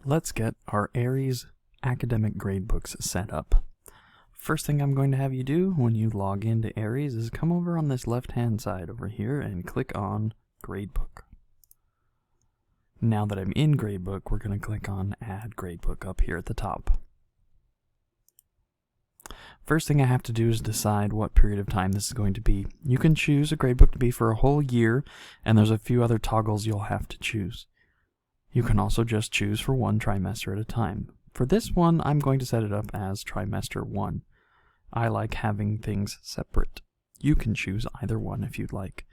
let's get our Aries academic gradebooks set up. First thing I'm going to have you do when you log into Aries is come over on this left-hand side over here and click on Gradebook. Now that I'm in Gradebook, we're going to click on Add Gradebook up here at the top. First thing I have to do is decide what period of time this is going to be. You can choose a gradebook to be for a whole year, and there's a few other toggles you'll have to choose. You can also just choose for one trimester at a time. For this one, I'm going to set it up as trimester 1. I like having things separate. You can choose either one if you'd like.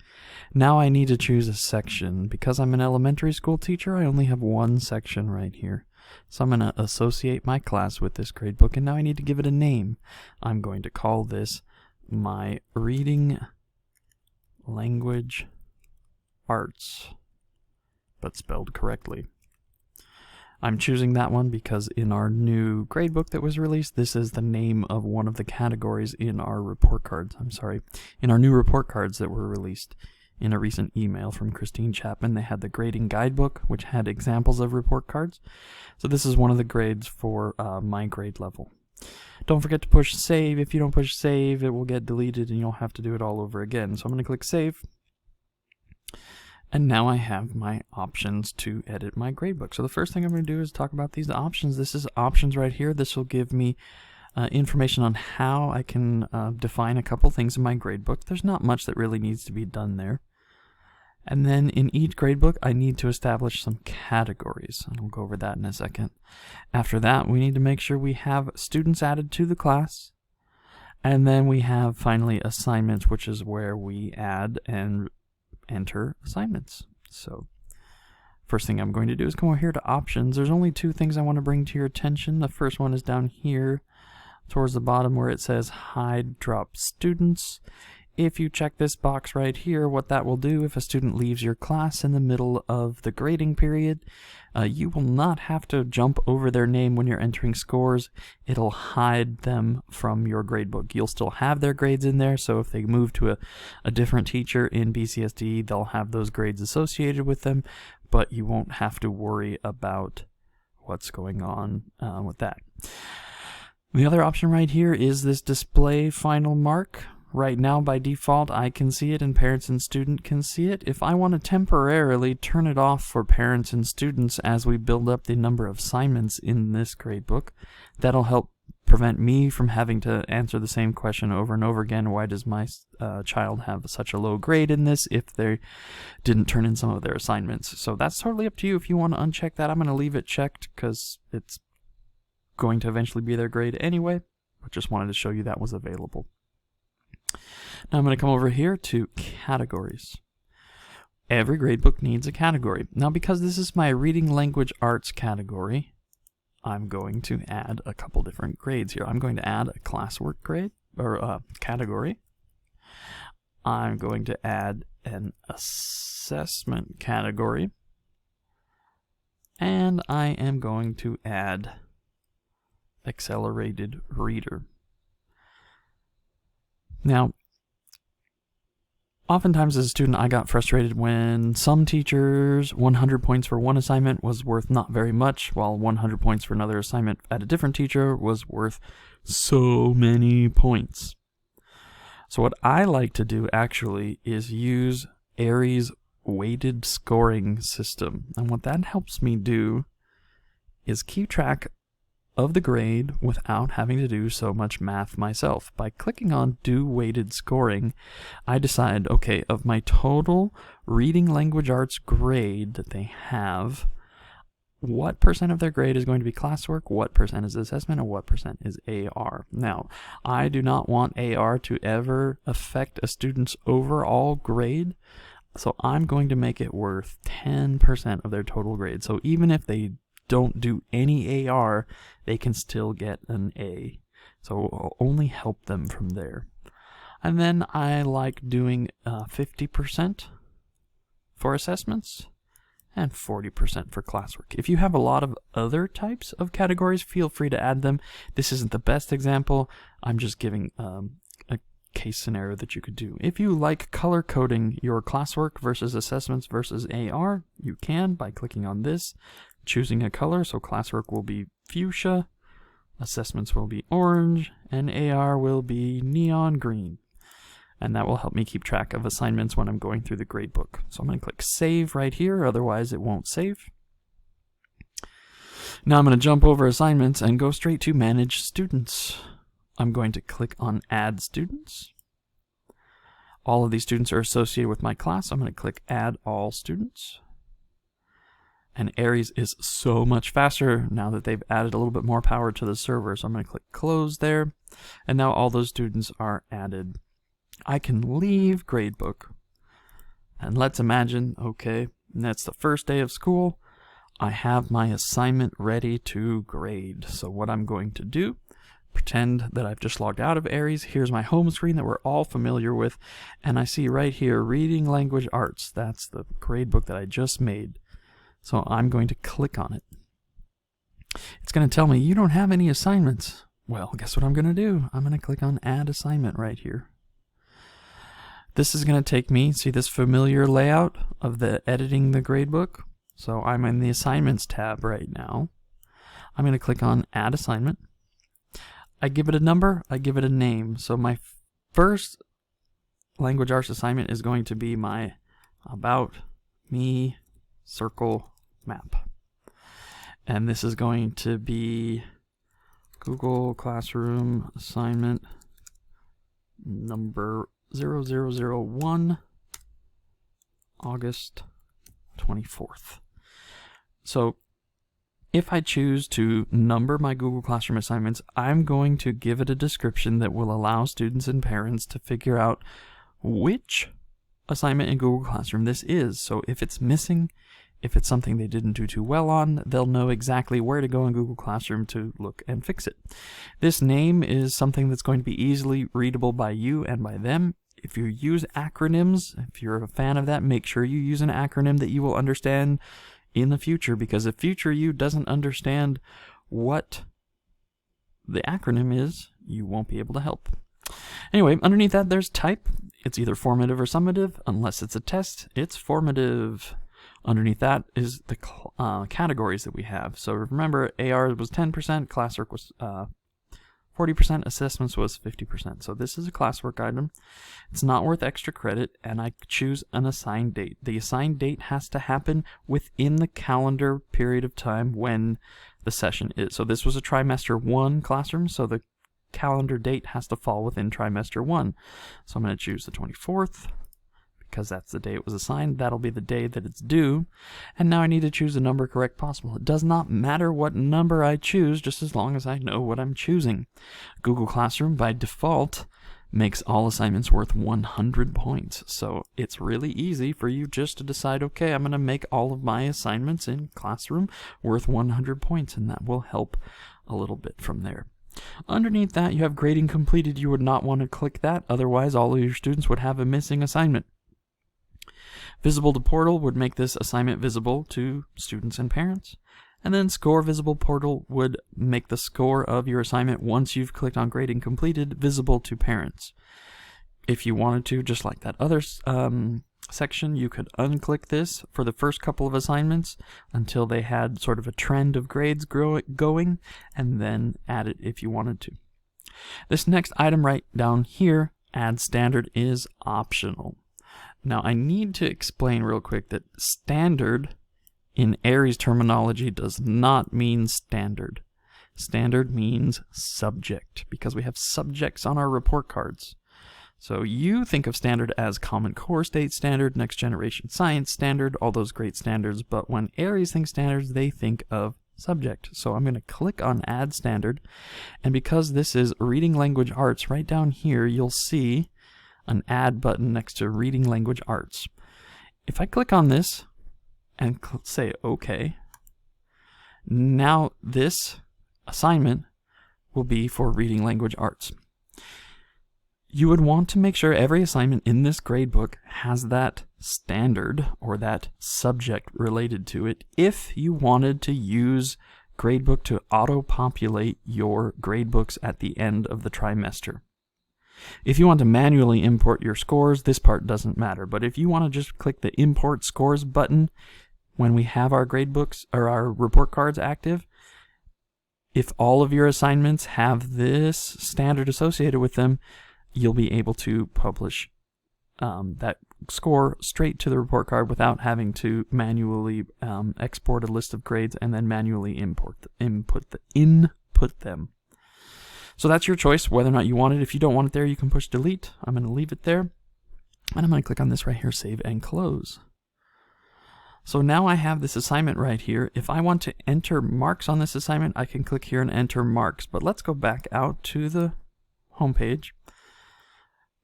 Now I need to choose a section. Because I'm an elementary school teacher, I only have one section right here. So I'm going to associate my class with this gradebook, and now I need to give it a name. I'm going to call this my Reading Language Arts, but spelled correctly. I'm choosing that one because in our new gradebook that was released, this is the name of one of the categories in our report cards. In our new report cards that were released in a recent email from Christine Chapman. They had the grading guidebook, which had examples of report cards. So this is one of the grades for my grade level. Don't forget to push save. If you don't push save, it will get deleted and you'll have to do it all over again. So I'm going to click save. And now I have my options to edit my gradebook. So the first thing I'm going to do is talk about these options. This is options right here. This will give me information on how I can define a couple things in my gradebook. There's not much that really needs to be done there. And then in each gradebook, I need to establish some categories. And we'll go over that in a second. After that, we need to make sure we have students added to the class. And then we have finally assignments, which is where we add and enter assignments. So first thing I'm going to do is come over here to options. There's only two things I want to bring to your attention. The first one is down here towards the bottom where it says hide drop students. If you check this box right here, what that will do if a student leaves your class in the middle of the grading period, you will not have to jump over their name when you're entering scores. It'll hide them from your gradebook. You'll still have their grades in there, so if they move to a different teacher in BCSD, they'll have those grades associated with them, but you won't have to worry about what's going on with that. The other option right here is this display final mark. Right now, by default, I can see it and parents and student can see it. If I want to temporarily turn it off for parents and students as we build up the number of assignments in this gradebook, that'll help prevent me from having to answer the same question over and over again. Why does my child have such a low grade in this if they didn't turn in some of their assignments? So that's totally up to you if you want to uncheck that. I'm going to leave it checked because it's going to eventually be their grade anyway, but just wanted to show you that was available. Now I'm going to come over here to categories. Every gradebook needs a category. Now because this is my Reading Language Arts category, I'm going to add a couple different grades here. I'm going to add a classwork grade, or category. I'm going to add an assessment category. And I am going to add accelerated reader. Now, oftentimes as a student, I got frustrated when some teachers, 100 points for one assignment was worth not very much, while 100 points for another assignment at a different teacher was worth so many points. So what I like to do actually is use Aries' weighted scoring system. And what that helps me do is keep track of the grade without having to do so much math myself. By clicking on Do Weighted Scoring, I decide, okay, of my total Reading Language Arts grade that they have, what percent of their grade is going to be classwork, what percent is assessment, and what percent is AR. Now, I do not want AR to ever affect a student's overall grade, so I'm going to make it worth 10% of their total grade. So even if they don't do any AR, they can still get an A. So I'll only help them from there. And then I like doing 50% for assessments and 40% for classwork. If you have a lot of other types of categories, feel free to add them. This isn't the best example. I'm just giving a case scenario that you could do. If you like color coding your classwork versus assessments versus AR, you can by clicking on this. choosing a color, so classwork will be fuchsia, assessments will be orange, and AR will be neon green. And that will help me keep track of assignments when I'm going through the gradebook. So I'm going to click Save right here, otherwise it won't save. Now I'm going to jump over assignments and go straight to Manage Students. I'm going to click on Add Students. All of these students are associated with my class. I'm going to click Add All Students. And Aries is so much faster now that they've added a little bit more power to the server. So I'm going to click Close there. And now all those students are added. I can leave Gradebook. And let's imagine, okay, that's the first day of school. I have my assignment ready to grade. So what I'm going to do, pretend that I've just logged out of Aries. Here's my home screen that we're all familiar with. And I see right here, Reading Language Arts. That's the gradebook that I just made. So I'm going to click on it. It's going to tell me you don't have any assignments. Well, guess what I'm going to do? I'm going to click on Add Assignment right here. This is going to take me, see this familiar layout of the editing the gradebook? So I'm in the Assignments tab right now. I'm going to click on Add Assignment. I give it a number, I give it a name. So my first language arts assignment is going to be my About Me circle map. And this is going to be Google Classroom assignment number 0001, August 24th. So if I choose to number my Google Classroom assignments, I'm going to give it a description that will allow students and parents to figure out which assignment in Google Classroom this is. So if it's missing, if it's something they didn't do too well on, they'll know exactly where to go in Google Classroom to look and fix it. This name is something that's going to be easily readable by you and by them. If you use acronyms, if you're a fan of that, make sure you use an acronym that you will understand in the future, because if future you doesn't understand what the acronym is, you won't be able to help. Anyway, underneath that there's type. It's either formative or summative. Unless it's a test, it's formative. Underneath that is the categories that we have. So remember, AR was 10%, classwork was 40%, assessments was 50%. So this is a classwork item. It's not worth extra credit, and I choose an assigned date. The assigned date has to happen within the calendar period of time when the session is. So this was a trimester 1 classroom, so the calendar date has to fall within trimester 1. So I'm going to choose the 24th. Because that's the day it was assigned. That'll be the day that it's due. And now I need to choose the number correct possible. It does not matter what number I choose, just as long as I know what I'm choosing. Google Classroom, by default, makes all assignments worth 100 points. So it's really easy for you just to decide, okay, I'm going to make all of my assignments in Classroom worth 100 points, and that will help a little bit from there. Underneath that, you have grading completed. You would not want to click that, otherwise all of your students would have a missing assignment. Visible to portal would make this assignment visible to students and parents. And then score visible portal would make the score of your assignment once you've clicked on grading completed visible to parents. If you wanted to, just like that other section, you could unclick this for the first couple of assignments until they had sort of a trend of grades going, and then add it if you wanted to. This next item right down here, add standard, is optional. Now, I need to explain real quick that standard in Aries terminology does not mean standard. Standard means subject, because we have subjects on our report cards. So you think of standard as Common Core State Standard, Next Generation Science Standard, all those great standards, but when Aries thinks standards, they think of subject. So I'm going to click on Add Standard, and because this is Reading Language Arts, right down here you'll see an add button next to Reading Language Arts. If I click on this and say OK, now this assignment will be for Reading Language Arts. You would want to make sure every assignment in this gradebook has that standard or that subject related to it if you wanted to use Gradebook to auto-populate your gradebooks at the end of the trimester. If you want to manually import your scores, this part doesn't matter. But if you want to just click the Import Scores button, when we have our gradebooks or our report cards active, if all of your assignments have this standard associated with them, you'll be able to publish that score straight to the report card without having to manually export a list of grades and then manually input them. So that's your choice whether or not you want it. If you don't want it there, you can push delete. I'm going to leave it there, and I'm going to click on this right here, save and close. So now I have this assignment right here. If I want to enter marks on this assignment, I can click here and enter marks. But let's go back out to the home page.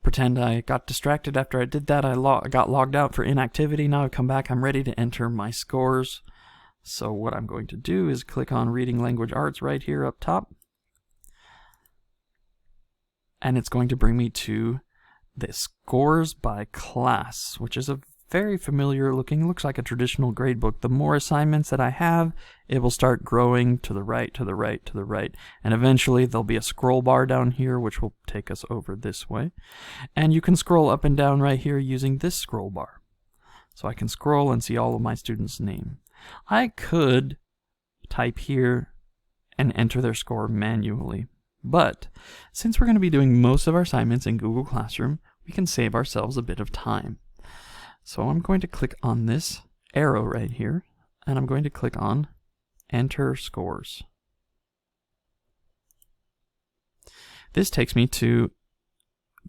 Pretend I got distracted after I did that. I got logged out for inactivity. Now I've come back. I'm ready to enter my scores. So what I'm going to do is click on Reading Language Arts right here up top. And it's going to bring me to the scores by class, which is a very familiar looking, looks like a traditional gradebook. The more assignments that I have, it will start growing to the right, to the right, to the right. And eventually there'll be a scroll bar down here, which will take us over this way. And you can scroll up and down right here using this scroll bar. So I can scroll and see all of my students' name. I could type here and enter their score manually. But since we're going to be doing most of our assignments in Google Classroom, we can save ourselves a bit of time. So I'm going to click on this arrow right here, and I'm going to click on Enter Scores. This takes me to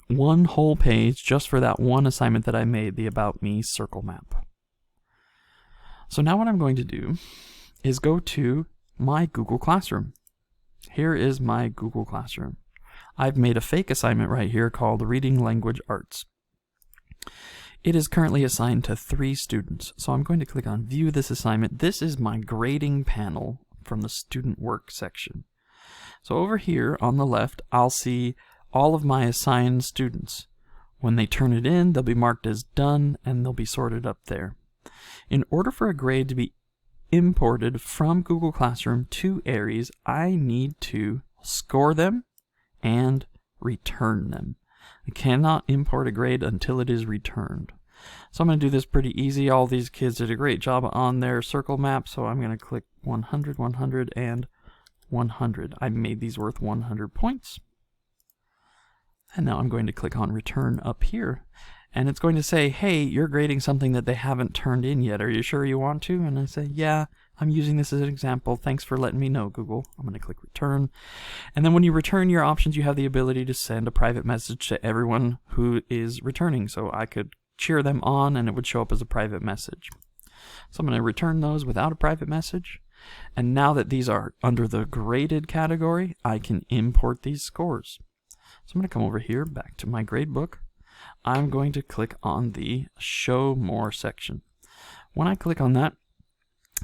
one whole page just for that one assignment that I made, the About Me circle map. So now what I'm going to do is go to my Google Classroom. Here is my Google Classroom. I've made a fake assignment right here called Reading Language Arts. It is currently assigned to 3 students, so I'm going to click on View this assignment. This is my grading panel from the Student Work section. So over here on the left, I'll see all of my assigned students. When they turn it in, they'll be marked as done, and they'll be sorted up there. In order for a grade to be imported from Google Classroom to Aries, I need to score them and return them. I cannot import a grade until it is returned. So I'm going to do this pretty easy. All these kids did a great job on their circle map, so I'm going to click 100, 100, and 100. I made these worth 100 points. And now I'm going to click on Return up here. And it's going to say, hey, you're grading something that they haven't turned in yet. Are you sure you want to? And I say, yeah, I'm using this as an example. Thanks for letting me know, Google. I'm going to click Return. And then when you return your options, you have the ability to send a private message to everyone who is returning. So I could cheer them on and it would show up as a private message. So I'm going to return those without a private message. And now that these are under the graded category, I can import these scores. So I'm going to come over here back to my gradebook. I'm going to click on the Show More section. When I click on that,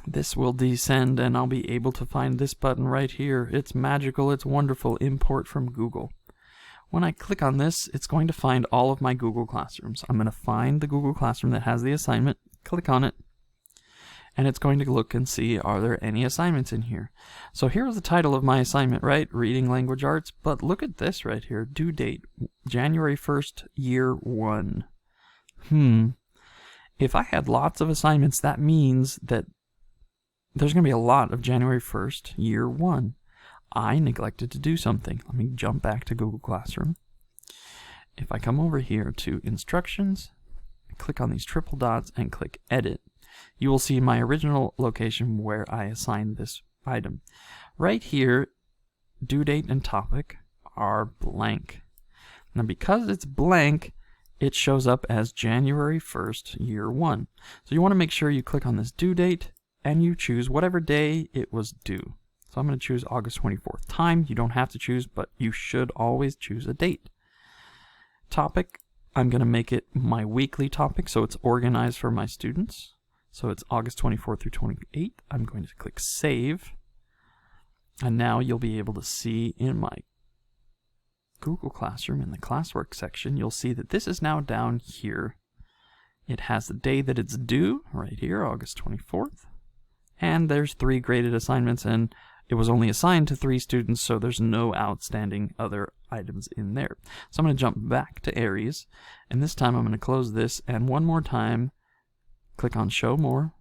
this will descend and I'll be able to find this button right here. It's magical, it's wonderful, Import from Google. When I click on this, it's going to find all of my Google Classrooms. I'm going to find the Google Classroom that has the assignment, click on it, and it's going to look and see, are there any assignments in here? So here's the title of my assignment, right? Reading Language Arts. But look at this right here. Due date, January 1st, year 1. If I had lots of assignments, that means that there's going to be a lot of January 1st, year 1. I neglected to do something. Let me jump back to Google Classroom. If I come over here to Instructions, click on these triple dots and click Edit, you will see my original location where I assigned this item. Right here, due date and topic are blank. Now because it's blank, it shows up as January 1st, year 1. So you want to make sure you click on this due date and you choose whatever day it was due. So I'm going to choose August 24th. Time, you don't have to choose, but you should always choose a date. Topic, I'm going to make it my weekly topic so it's organized for my students. So it's August 24th through 28th. I'm going to click Save. And now you'll be able to see in my Google Classroom in the classwork section, you'll see that this is now down here. It has the day that it's due right here, August 24th. And there's 3 graded assignments, and it was only assigned to 3 students, so there's no outstanding other items in there. So I'm going to jump back to Aries, and this time I'm going to close this, and one more time, click on Show More,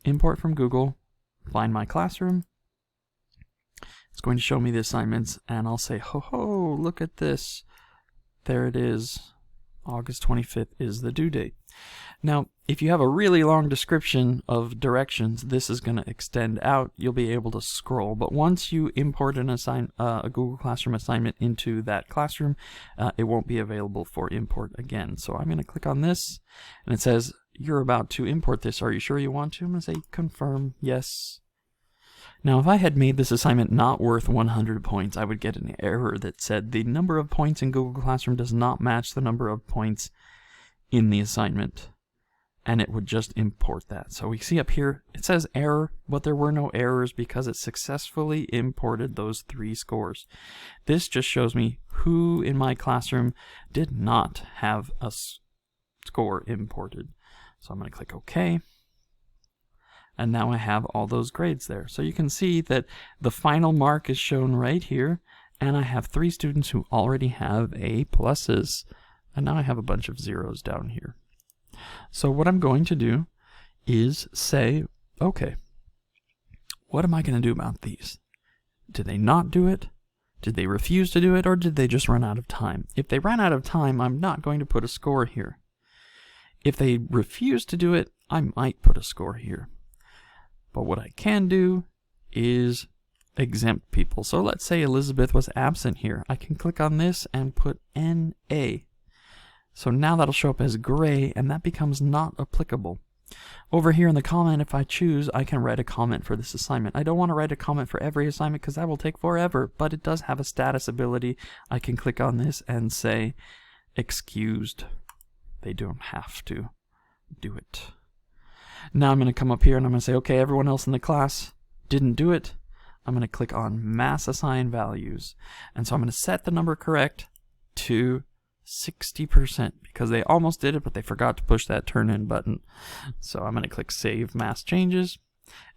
import from Google, find my classroom. It's going to show me the assignments, and I'll say, ho ho, look at this. There it is. August 25th is the due date. Now, if you have a really long description of directions, this is going to extend out. You'll be able to scroll. But once you import a Google Classroom assignment into that classroom, it won't be available for import again. So I'm going to click on this, and it says, you're about to import this. Are you sure you want to? I'm going to say confirm, yes. Now, if I had made this assignment not worth 100 points, I would get an error that said the number of points in Google Classroom does not match the number of points in the assignment. And it would just import that. So we see up here, it says error, but there were no errors because it successfully imported those 3 scores. This just shows me who in my classroom did not have a score imported. So I'm going to click OK. And now I have all those grades there. So you can see that the final mark is shown right here, and I have 3 students who already have A pluses, and now I have a bunch of zeros down here. So what I'm going to do is say, okay, what am I going to do about these? Did they not do it? Did they refuse to do it? Or did they just run out of time? If they ran out of time, I'm not going to put a score here. If they refuse to do it, I might put a score here. But what I can do is exempt people. So let's say Elizabeth was absent here. I can click on this and put NA. So now that'll show up as gray, and that becomes not applicable. Over here in the comment, if I choose, I can write a comment for this assignment. I don't want to write a comment for every assignment because that will take forever, but it does have a status ability. I can click on this and say, excused. They don't have to do it. Now I'm going to come up here and I'm going to say, okay, everyone else in the class didn't do it. I'm going to click on mass assign values. And so I'm going to set the number correct to 60% because they almost did it, but they forgot to push that turn in button. So I'm going to click save mass changes,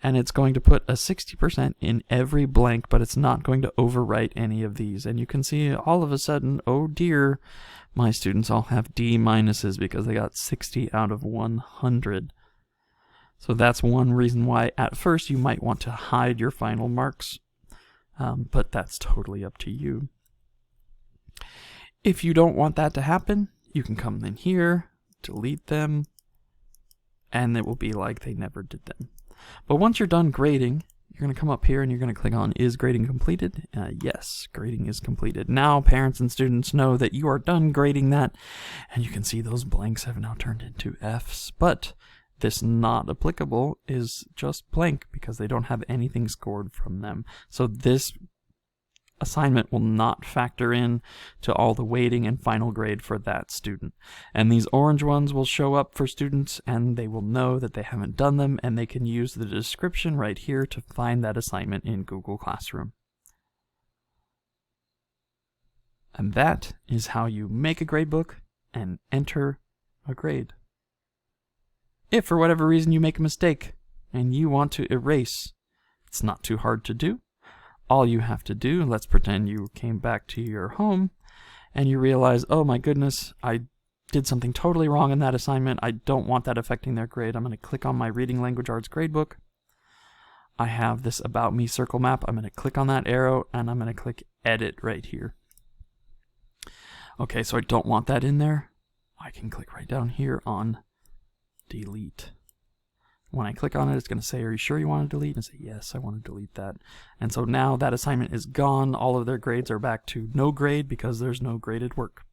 and it's going to put a 60% in every blank, but it's not going to overwrite any of these. And you can see all of a sudden, oh dear, my students all have D minuses because they got 60 out of 100. So that's one reason why at first you might want to hide your final marks, but that's totally up to you. If you don't want that to happen, you can come in here, delete them, and it will be like they never did them. But once you're done grading, you're going to come up here and you're going to click on is grading completed? Yes, grading is completed. Now parents and students know that you are done grading that, and you can see those blanks have now turned into Fs, but this not applicable is just blank because they don't have anything scored from them. So this assignment will not factor in to all the weighting and final grade for that student. And these orange ones will show up for students and they will know that they haven't done them, and they can use the description right here to find that assignment in Google Classroom. And that is how you make a gradebook and enter a grade. If for whatever reason you make a mistake and you want to erase, it's not too hard to do. All you have to do, let's pretend you came back to your home and you realize, oh my goodness, I did something totally wrong in that assignment. I don't want that affecting their grade. I'm going to click on my Reading Language Arts gradebook. I have this About Me circle map. I'm going to click on that arrow and I'm going to click Edit right here. Okay, so I don't want that in there. I can click right down here on Delete. When I click on it, it's going to say, are you sure you want to delete? And say, yes, I want to delete that. And so now that assignment is gone. All of their grades are back to no grade because there's no graded work.